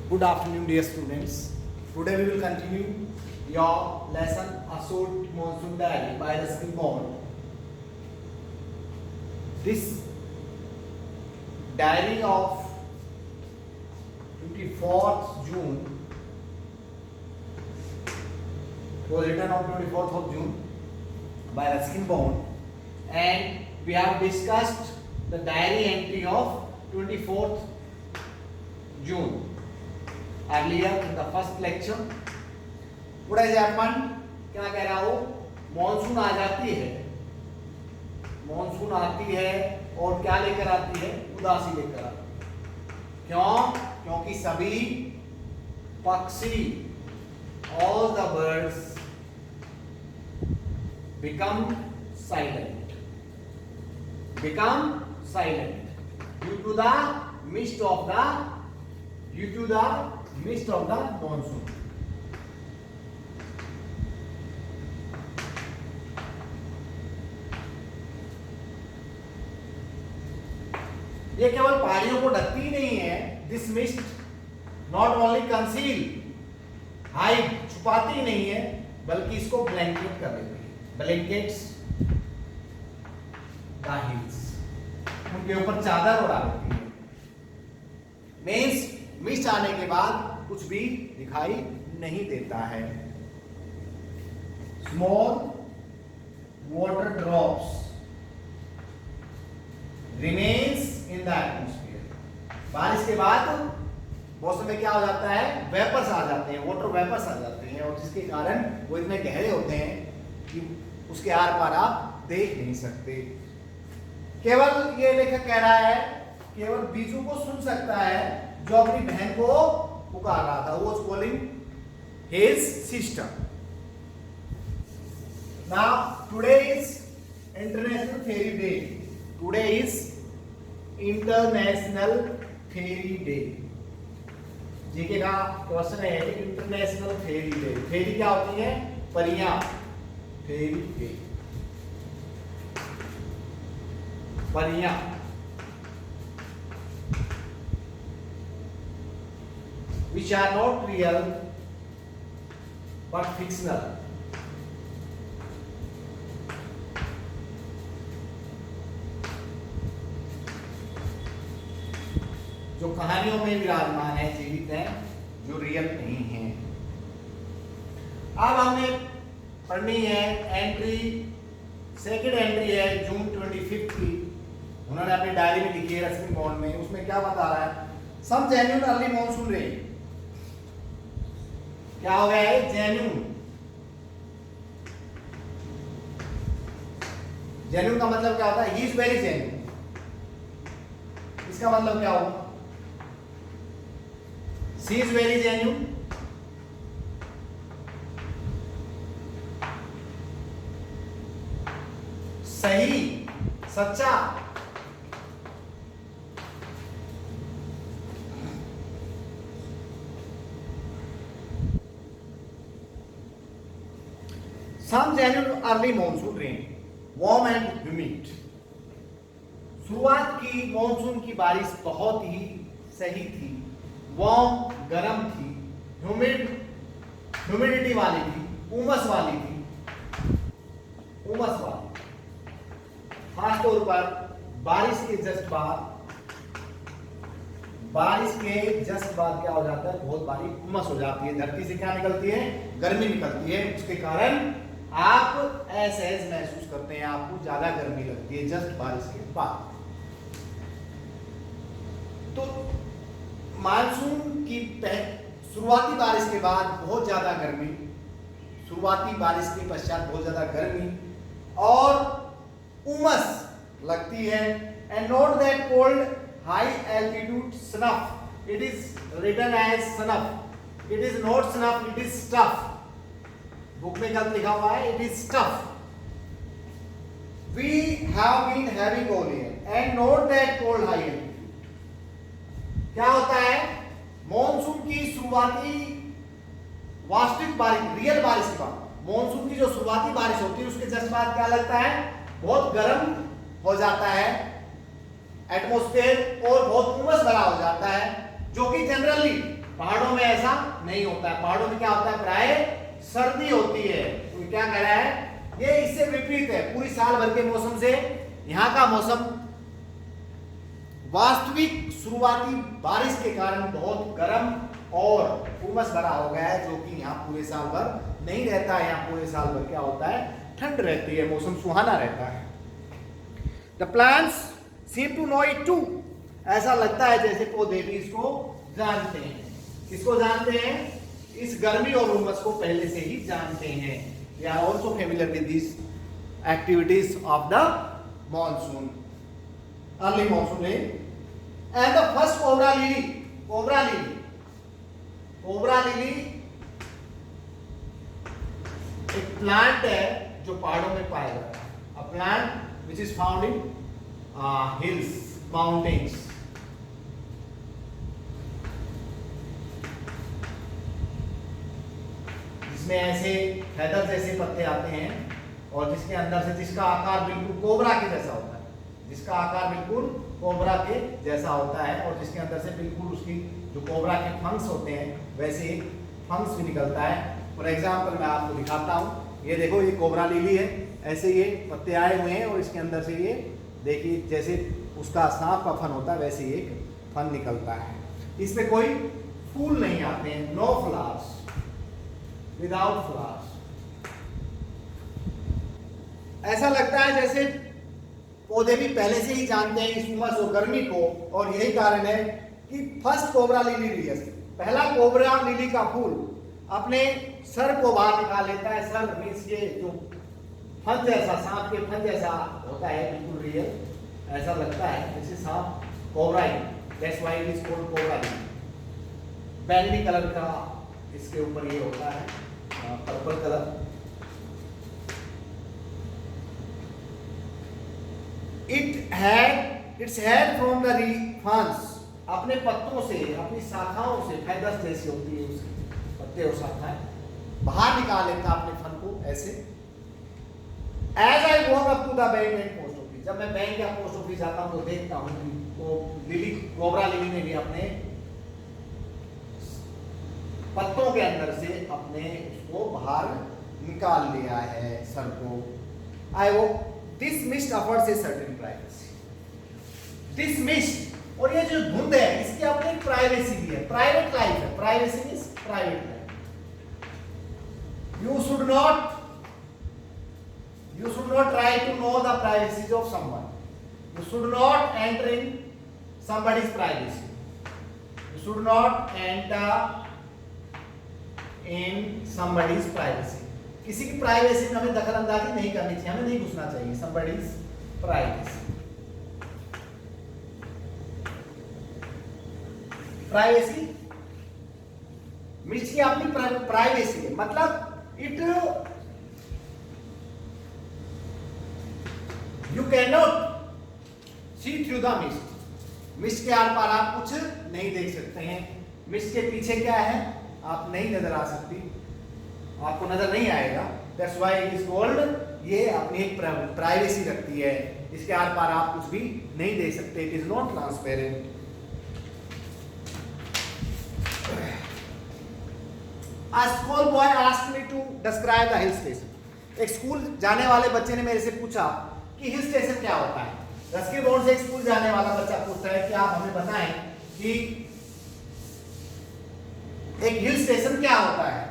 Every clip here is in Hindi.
Good afternoon, dear students. Today we will continue your lesson Assault Monsoon Diary by Ruskin Bond. This diary of 24th June was written on 24th of June by Ruskin Bond, and we have discussed the diary entry of 24th June earlier in the first lecture. What is happened? क्या कह रहा हूँ? मॉनसून आ जाती है, मॉनसून आती है और क्या लेकर आती है? उदासी लेकर आती है। क्यों? क्योंकि सभी पक्षी, all the birds become silent due to the mist of the monsoon. ये केवल पहाड़ियों को ढकती ही नहीं है, this mist not only conceal, hide, छुपाती नहीं है, बल्कि इसको ब्लैंकेट कर देती है, ब्लैंकेट्स द हिल्स, उनके ऊपर चादर उड़ा देती है। मीन्स मिस्ट आने के बाद कुछ भी दिखाई नहीं देता है। Small water drops remains in the atmosphere. बारिश के बाद मौसम में क्या हो जाता है? वेपर्स आ जाते हैं, वाटर वेपर्स आ जाते हैं, और जिसके कारण वो इतने गहरे होते हैं कि उसके आर पार आप देख नहीं सकते। केवल ये लेखक कह रहा है, केवल बीजू को सुन सकता है जो अपनी बहन को पुकार रहा था। वो calling his sister. Now today is international fairy day. Today is international fairy day. GK का क्वेश्चन है इंटरनेशनल फेरी डे। फेरी क्या होती है? परियां। फेरी डे, परियां। which are not real but fictional. जो कहानियों में विराजमान है, जीवित है, जो रियल नहीं है। अब हमने पढ़नी है एंट्री, सेकंड एंट्री है जून 25 की। उन्होंने अपनी डायरी में लिखी है रस्किन बॉन्ड में। उसमें क्या बता रहा है? सम जेन्युइन अर्ली मॉनसून रेन। क्या हो गया है? जेन्युइन। जेन्युइन का मतलब क्या होता है? He is very genuine. इसका मतलब क्या होगा? सी इज वेरी जेन्युइन। सही, सच्चा। Some genuine early monsoon rain, warm and humid. शुरुआत की मॉनसून की बारिश बहुत ही सही थी, वार्म, गर्म थी, ह्यूमिडिटी वाली थी, उमस वाली थी, उमस वाली। खास तौर पर बारिश के जस्ट बाद क्या हो जाता है? बहुत भारी उमस हो जाती है। धरती से क्या निकलती है? गर्मी निकलती है। उसके कारण आप असहज महसूस करते हैं, आपको ज्यादा गर्मी लगती है जस्ट बारिश के बाद। तो मानसून की शुरुआती बारिश के बाद बहुत ज्यादा गर्मी, शुरुआती बारिश के पश्चात बहुत ज्यादा गर्मी और उमस लगती है। And note that cold high altitude snuff, it is written as snuff, it is not snuff, it is stuff. Book में गलत लिखा हुआ है, it is stuff. We have been having all year and note that cold high altitude. क्या होता है? मॉनसून की शुरुआती वास्तविक बारिश, रियल बारिश के बाद, मॉनसून की जो शुरुआती बारिश होती है उसके जस्ट बाद क्या लगता है? बहुत गर्म हो जाता है एटमॉस्फेयर और बहुत उमस भरा हो जाता है, जो कि जनरली पहाड़ों में ऐसा नहीं होता है। पहाड़ों में क्या होता है, प्राय सर्दी होती है। तो क्या कह रहा है, ये इससे विपरीत है। पूरी साल भर के मौसम से यहाँ का मौसम वास्तविक शुरुआती बारिश के कारण बहुत गर्म और उमस भरा हो गया है, जो कि यहाँ पूरे साल भर नहीं रहता है। यहाँ पूरे साल भर क्या होता है, ठंड रहती है, मौसम सुहाना रहता है। The plants seem to know it too, ऐसा लगता है जैसे पौधे भी इसको जानते हैं। किसको जानते हैं, इस गर्मी और उमस को पहले से ही जानते हैं। They are also familiar with these activities of the monsoon, early monsoon rain. And the first cobra lily, cobra lily, cobra lily एक प्लांट है जो पहाड़ों में पाया जाता है। A plant which is found in hills, mountains. जिसमें ऐसे फेदर जैसे पत्ते आते हैं और जिसके अंदर से, जिसका आकार बिल्कुल कोबरा के जैसा होता है, जिसका आकार बिल्कुल कोबरा के जैसा होता है और जिसके अंदर से बिल्कुल उसकी जो कोबरा के फंक्स होते हैं वैसे एक फंक्स भी निकलता है। फॉर एग्जाम्पल मैं आपको दिखाता हूँ, ये देखो ये कोबरा लिली है, ऐसे ये पत्ते आए हुए हैं और इसके अंदर से ये देखिए जैसे उसका सांप का फन होता है वैसे एक फन निकलता है। इसमें कोई फूल नहीं आते हैं, नो फ्लावर्स, विदाउट फ्लावर्स। ऐसा लगता है जैसे पौधे भी पहले से ही जानते हैं इस उमस और गर्मी को, और यही कारण है कि फर्स्ट कोबरा लिली रियस, पहला कोबरा लिली का फूल अपने सर को बाहर निकाल लेता है। सर मीन्स ये जो फन जैसा, सांप के फन जैसा होता है, बिल्कुल रियल ऐसा लगता है जैसे सांप, cobra he, that's why it is called cobra lily. बैंगनी कलर का इसके ऊपर ये होता है, purple colour. Its head from the फंस, अपने पत्तों से, अपनी शाखाओं से, फेदर्स जैसी होती है उसकी पत्ते और शाखाएं, बाहर निकाल लेता अपने फन को ऐसे। As I walk up to the bank and post office, जब मैं बैंक या पोस्ट ऑफिस जाता हूँ तो देखता हूँ कि वो लिली, कोबरा लिली ने भी अपने पत्तों के अंदर से अपने उसको बाहर निकाल लिया है, सर को। आई वो this mist affords a certain privacy, this mist, और ये जो धुंध है इसकी अपनी प्राइवेसी भी है, प्राइवेट लाइफ है। Privacy means private life. You should not try to know the privacies of someone. You should not enter in somebody's privacy. You should not enter in somebody's privacy. किसी की प्राइवेसी में हमें दखल अंदाजी नहीं करनी चाहिए, हमें नहीं घुसना चाहिए। somebody's privacy. प्राइवेसी, मिस्ट की अपनी प्राइवेसी है, मतलब it, you can not see through the mist. Mist के आर पार आप कुछ नहीं देख सकते हैं। मिस्ट के पीछे क्या है आप नहीं नजर आ सकती, आपको नजर नहीं आएगा। That's why it is called, ये अपनी एक प्राइवेसी रखती है, इसके आर पार आप कुछ भी नहीं देख सकते। It is not transparent. A school boy asked me to describe the hill station. एक स्कूल जाने वाले बच्चे ने मेरे से पूछा कि हिल स्टेशन क्या होता है। रस्की रोड से एक स्कूल जाने वाला बच्चा पूछता है कि आप हमें बताएं कि एक हिल स्टेशन क्या होता है।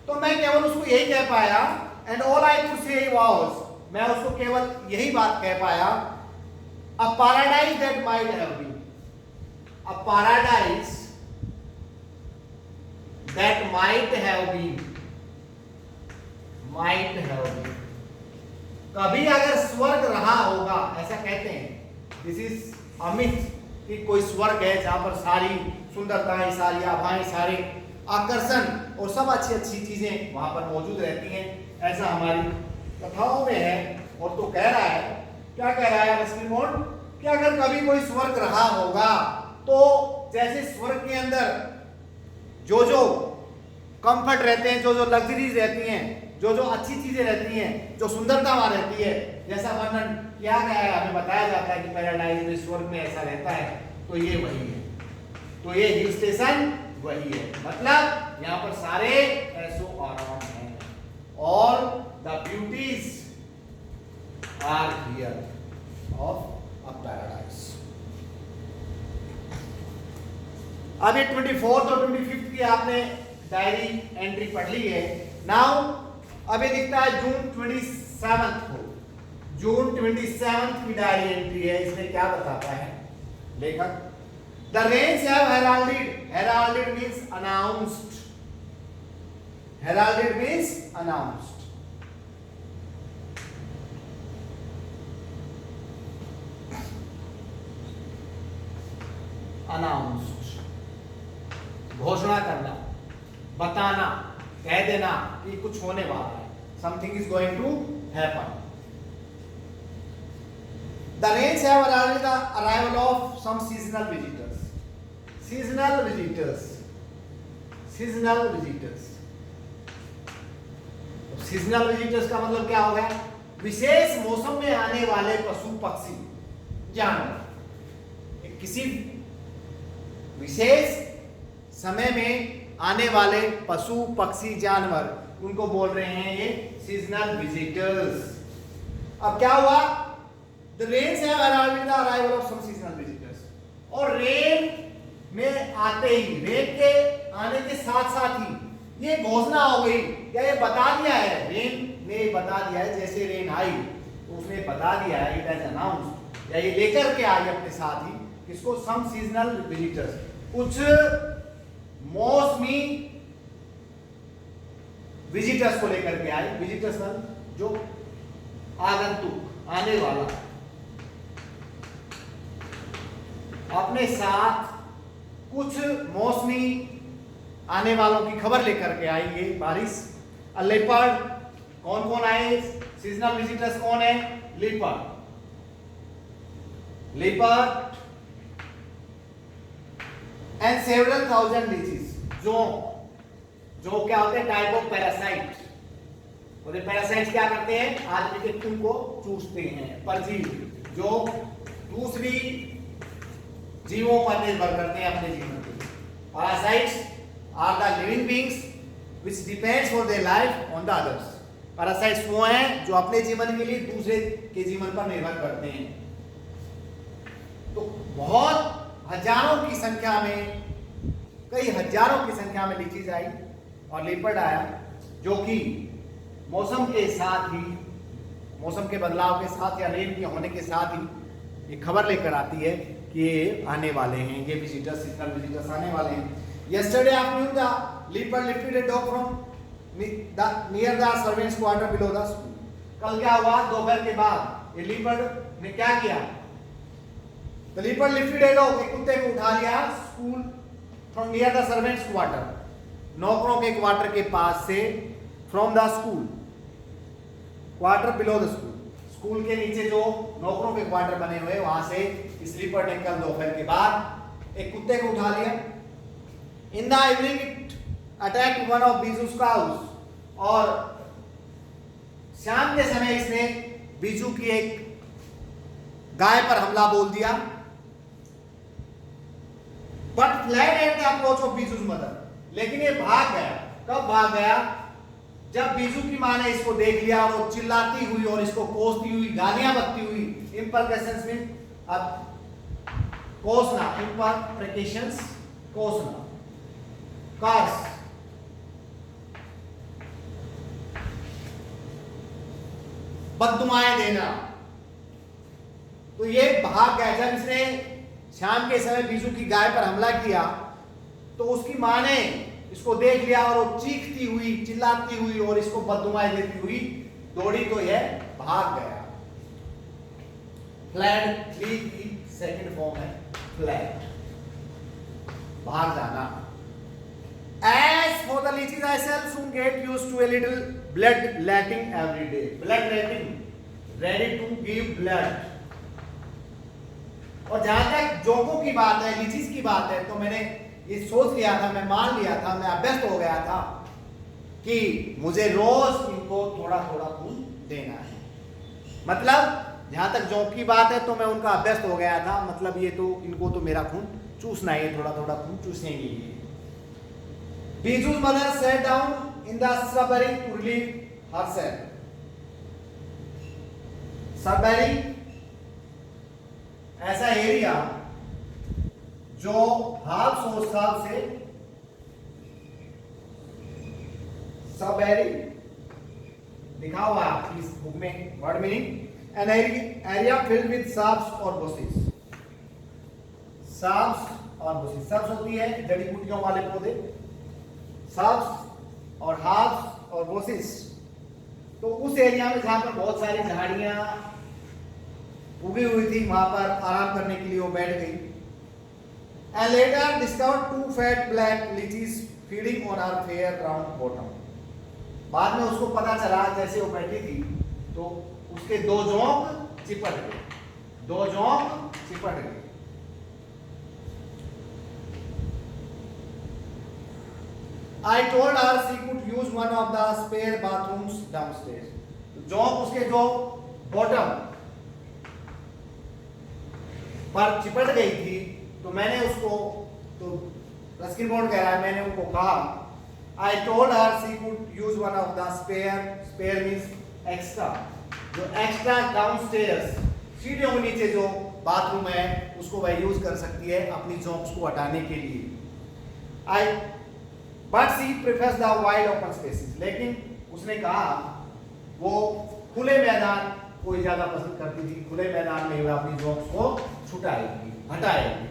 तो मैं केवल उसको यही कह पाया, and all I could say was, मैं उसको केवल यही बात कह पाया, a paradise that might have been, a paradise that might have been, might have been, कभी अगर स्वर्ग रहा होगा, ऐसा कहते हैं। दिस इज अ मिथ कि कोई स्वर्ग है जहां पर सारी सुंदरताएं, सारी आभाएं, सारे आकर्षण और सब अच्छी अच्छी चीजें वहां पर मौजूद रहती हैं, ऐसा हमारी कथाओं में है। और तो कह रहा है, क्या कह रहा है रस्किमोड, कि अगर कभी कोई स्वर्ग रहा होगा तो जैसे स्वर्ग के अंदर जो जो कंफर्ट रहते हैं, जो जो लग्जरीज रहती हैं, जो जो अच्छी चीजें रहती हैं, जो सुंदरता वहां रहती है, जैसा वर्णन किया गया है, हमें बताया जाता है कि पैराडाइज में, स्वर्ग में ऐसा रहता है, तो ये वही है। तो ये हिल स्टेशन वही है, मतलब यहाँ पर सारे एसो आराम हैं। और the beauties are here of a paradise. अब ये 24th और 25th की आपने डायरी एंट्री पढ़ ली है। नाउ अब ये दिखता है जून 27 को, जून 27 की डायरी एंट्री है। इसमें क्या बताता है लेखक? The rains have heralded. Heralded means announced. Heralded means announced. Announced. घोषणा करना, बताना, कह देना कि कुछ होने वाला है। Something is going to happen. The rains have heralded the arrival of some seasonal visitors. Seasonal visitors. Seasonal visitors. Seasonal visitors का मतलब क्या हो गया? विशेष मौसम में आने वाले पशु पक्षी जानवर। किसी विशेष समय में आने वाले पशु पक्षी जानवर, उनको बोल रहे हैं ये सीजनल विजिटर्स। अब क्या हुआ? The rains have heralded the arrival of some seasonal visitors. और रेन में आते ही, रेन के आने के साथ साथ ही ये घोषणा हो गई, या ये बता दिया है, रेन ने बता दिया है, जैसे रेन आई तो उसने बता दिया है, इट हैज अनाउंस्ड, या ये लेकर के आई अपने साथ ही किसको? सम सीजनल विजिटर्स, कुछ मौसमी विजिटर्स को लेकर के आई। विजिटर्स मतलब जो आगंतुक, आने वाला, अपने साथ कुछ मौसमी आने वालों की खबर लेकर के आई ये बारिश। लेपर्ड, कौन कौन आए? सीजनल विजिटर्स कौन है? Leopard, leopard and several thousand disease. जो क्या होते हैं? Type of parasite. और पैरासाइट्स क्या करते हैं? आदमी के खून को चूसते हैं, परजीवी, जो दूसरी जीवों पर निर्भर करते हैं अपने जीवन के। Parasites are the living beings which depends for their life on the others. Parasites वो हैं जो अपने जीवन के लिए दूसरे के जीवन पर निर्भर करते हैं। तो बहुत हजारों की संख्या में, कई हजारों की संख्या में लीचीज आई और लेपर्ड आया, जो कि मौसम के साथ ही, मौसम के बदलाव के साथ या रेन के होने के साथ ही ये खबर लेकर आती है कि ये आने वाले हैं, ये विजिटर्स, सीजनल विजिटर्स आने वाले हैं। Yesterday afternoon the leopard lifted a dog from near the servants' quarter below the school. कल क्या हुआ? दोपहर के बाद ये leopard ने क्या किया? The leopard lifted a dog, एक कुत्ते को उठा लिया school from near the servants' quarter, नौकरों के क्वार्टर के पास से, from the school, quarter below the school, school के नीचे जो नौकरों के क्वार्टर बने हुए वहां से इस leopard ने कल दोपहर के बाद एक कुत्ते को उठा लिया। In the evening it attacked one of Biju's cows, और शाम के समय इसने बीजू की एक गाय पर हमला बोल दिया। But fled at the approach of Biju's mother, लेकिन ये भाग गया। कब भाग गया? जब बीजू की मां ने इसको देख लिया और वो चिल्लाती हुई और इसको कोसती हुई, गालियां बकती हुई। Imprecations में अब कोसना, imprecations कोसना, कर्स, बददुआएं देना। तो ये भाग गया। जब इसने शाम के समय बीजू की गाय पर हमला किया तो उसकी मां ने इसको देख लिया और वो चीखती हुई, चिल्लाती हुई और इसको बददुआएं देती हुई दौड़ी, तो यह भाग गया। फ्लैड, फ्ली की सेकंड फॉर्म है फ्लैड, भाग जाना। As for the lychees, I shall soon get used to a little bloodletting every day. Bloodletting, ready to give blood. और जहां तक जोकों की बात है, लीचीज की बात है, तो मैंने ये सोच लिया था, मैं मान लिया था, मैं अभ्यस्त हो गया था कि मुझे रोज इनको थोड़ा थोड़ा खून देना है। मतलब जहां तक जोक की बात है तो मैं उनका अभ्यस्त हो गया था, मतलब ये तो इनको तो मेरा खून चूसना है, थोड़ा थोड़ा खून चूसेंगे ये। Biju's mother sat down in the shrubbery to relieve herself. Shrubbery ऐसा एरिया जो हाफ सोर्स से shrubbery लिखा हुआ है आपकी इस बुक में word meaning, an area filled with shrubs और bushes. shrubs और bushes, shrubs होती है जड़ी बूटियों वाले पौधे, shrubs और herbs और bushes. तो उस एरिया में जहां पर बहुत सारी झाड़ियां उगी हुई थी वहां पर आराम करने के लिए वो बैठ गई. And later discovered 2 fat black लीचीज feeding on her fair round bottom. बाद में उसको पता चला जैसे वो बैठी थी तो उसके 2 जोंक चिपट गए. I told her she could use one of the spare bathrooms downstairs. जोंक उसके जो बॉटम पर चिपट गई थी तो मैंने उसको, तो रस्किन बॉन्ड कह रहा है, मैंने उनको कहा I told her she could use one of the spare means extra, जो एक्स्ट्रा डाउनस्टेयर्स सीढ़ियों के नीचे जो बाथरूम है उसको वह यूज कर सकती है अपनी जोंक्स को हटाने के लिए. But she prefers the wide open spaces. लेकिन उसने कहा वो खुले मैदान को ज्यादा पसंद करती थी, खुले मैदान में वह अपनी जोंक्स को छुटाएगी, हटाएगी.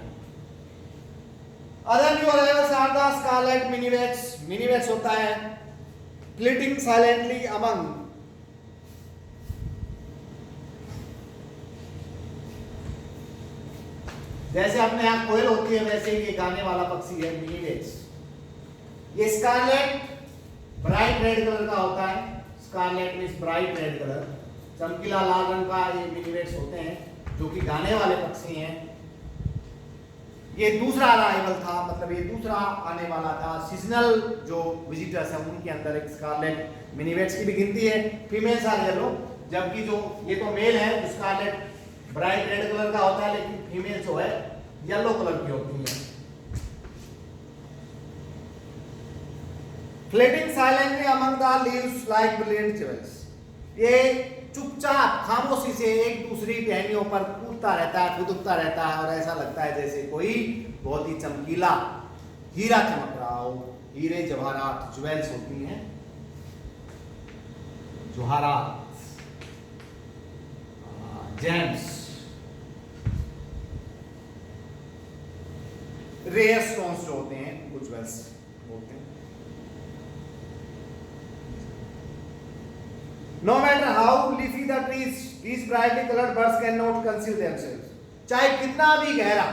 Other new arrivals are the scarlet minivets. Minivets होता है flitting silently among. जैसे अपने यहाँ कोयल होती है वैसे ही ये गाने वाला पक्षी है मिनिवेट्स. ये स्कारलेट ब्राइट रेड कलर का होता है. Scarlet means bright red colour, चमकीला लाल रंग का ये मिनिवेट्स होते हैं जो कि गाने वाले पक्षी हैं. ये दूसरा अराइवल था, मतलब ये दूसरा आने वाला था. सीजनल जो विजिटर्स हैं उनके अंदर एक स्कारलेट मिनिवेट्स की भी गिनती है. फीमेल्स आर येलो, जबकि जो ये तो मेल है स्कारलेट ब्राइट रेड कलर का होता है, लेकिन फीमेल जो है येलो कलर की होती है. Flitting silently among the leaves like brilliant jewels. ये चुपचाप खामोशी से एक दूसरी टहनियों पर कूदता रहता है, फुदकता रहता है और ऐसा लगता है जैसे कोई बहुत ही चमकीला हीरा चमक रहा हो. हीरे जवाहरात ज्वेल्स होती हैं, जवाहरात, जेम्स, रेयर स्टोन्स जो होते हैं उनको ज्वेल्स बोलते हैं. No matter how leafy the trees, these brightly colored birds cannot conceal themselves. चाहे कितना भी गहरा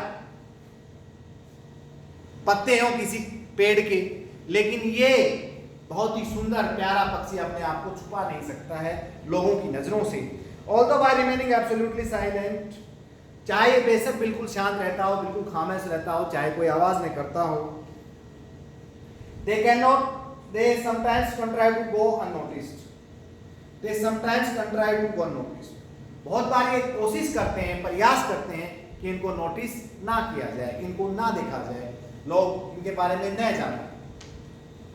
पत्ते हों किसी पेड़ के, लेकिन ये बहुत ही सुंदर प्यारा पक्षी अपने आप को छुपा नहीं सकता है लोगों की नजरों से. Although by remaining absolutely silent, चाहे ये बेशक बिल्कुल शांत रहता हो, बिल्कुल खामोश रहता हो, चाहे कोई आवाज नहीं करता हो, they sometimes contrive to go unnoticed. They sometimes contrive to go unnoticed. बहुत बार ये कोशिश करते हैं, प्रयास करते हैं कि इनको नोटिस ना किया जाए, इनको ना देखा जाए, लोग इनके बारे में न जाने.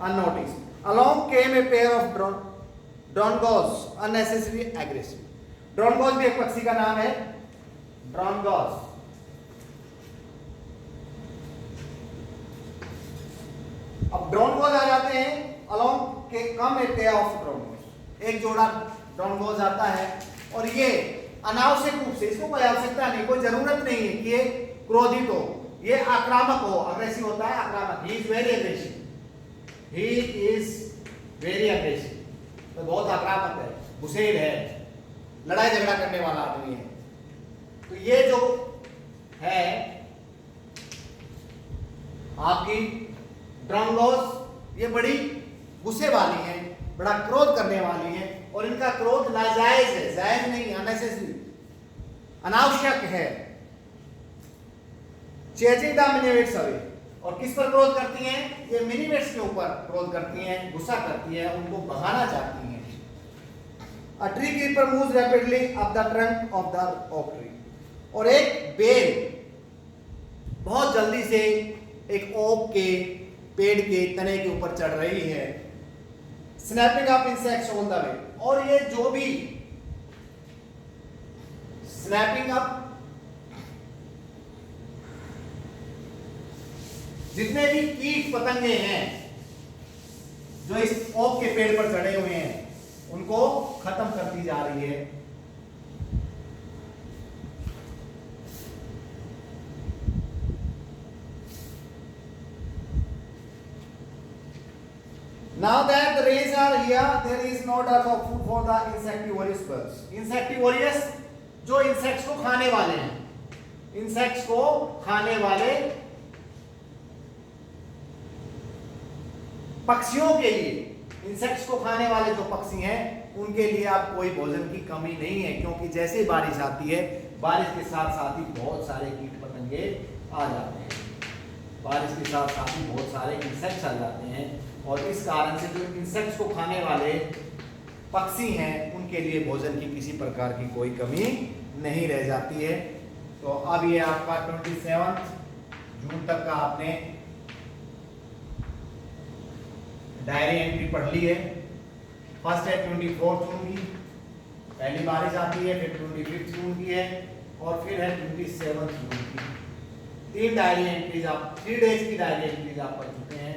Unnoticed. Along came a pair of drongos, unnecessarily aggressive. Drongos भी एक पक्षी का नाम है. Drongos. अब drongos आ जाते हैं. Along come a pair of drongos. एक जोड़ा ड्रोनगोज आता है और ये अनावश्यक रूप से, इसको कोई आवश्यकता नहीं, कोई जरूरत नहीं है कि ये क्रोधित हो, ये आक्रामक हो. अग्रेसिव होता है आक्रामक. He is very aggressive. He is very aggressive, तो बहुत आक्रामक है, गुस्सेल है, लड़ाई झगड़ा करने वाला आदमी है. तो ये जो है आपकी ड्रोनगोज, ये बड़ी गुस्से वाली है, बड़ा क्रोध करने वाली है और इनका क्रोध नाजायज है, जायज नहीं, अननेसेसरी, अनावश्यक है. Chasing the minivets away. और किस पर क्रोध करती हैं? ये मिनिवेट्स के ऊपर क्रोध करती हैं, गुस्सा करती हैं, उनको भगाना चाहती हैं. A tree keeper moves rapidly up the trunk of the oak tree. और एक बेल बहुत जल्दी से एक ओक के पेड़ के तने के ऊपर चढ़ रही है। Snapping up insects on the way, और ये जो भी स्नैपिंग अप, जितने भी कीट पतंगे हैं जो इस ओक के पेड़ पर चढ़े हुए हैं उनको खत्म करती जा रही है। Now that the rays are here, there is no dearth of food for the insectivorous birds. Insectivorous जो इंसेक्ट्स को खाने वाले हैं, इंसेक्ट्स को खाने वाले पक्षियों के लिए, इंसेक्ट्स को खाने वाले जो पक्षी हैं उनके लिए अब कोई भोजन की कमी नहीं है, क्योंकि जैसे ही बारिश आती है बारिश के साथ साथ ही बहुत सारे कीट पतंगे आ जाते हैं, बारिश के साथ साथ ही बहुत सारे इंसेक्ट्स आ जाते हैं, और इस कारण से जो इंसेक्ट्स को खाने वाले पक्षी हैं उनके लिए भोजन की किसी प्रकार की कोई कमी नहीं रह जाती है। तो अब ये आपका 27 जून तक का आपने डायरी एंट्री पढ़ ली है। फर्स्ट है 24 जून की, पहली बारिश आती है, फिर 25 जून की है, और फिर है 27 जून की। 3 डायरी एंट्रीज आप 3 डेज की डायरी एंट्रीज आप पढ़ चुके हैं।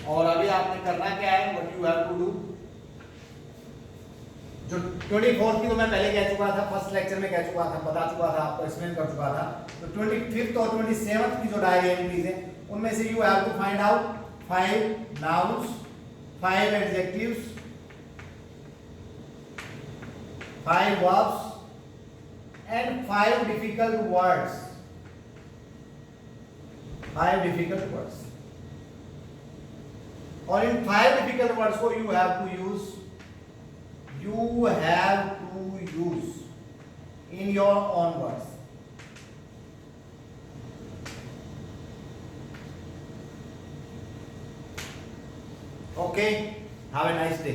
और अभी आपने करना क्या है, what you have to do, जो 24 की तो मैं पहले कह चुका था, फर्स्ट लेक्चर में कह चुका था, बता चुका था, आपको एक्सप्लेन कर चुका था। तो 25th और 27th की जो डायरी एंट्रीज है उनमें से you have to find out 5 nouns, 5 adjectives, 5 verbs and 5 difficult words, 5 difficult words। और इन 5 डिफिकल्ट वर्ड्स को you have to use in your own words. Okay, have a nice day.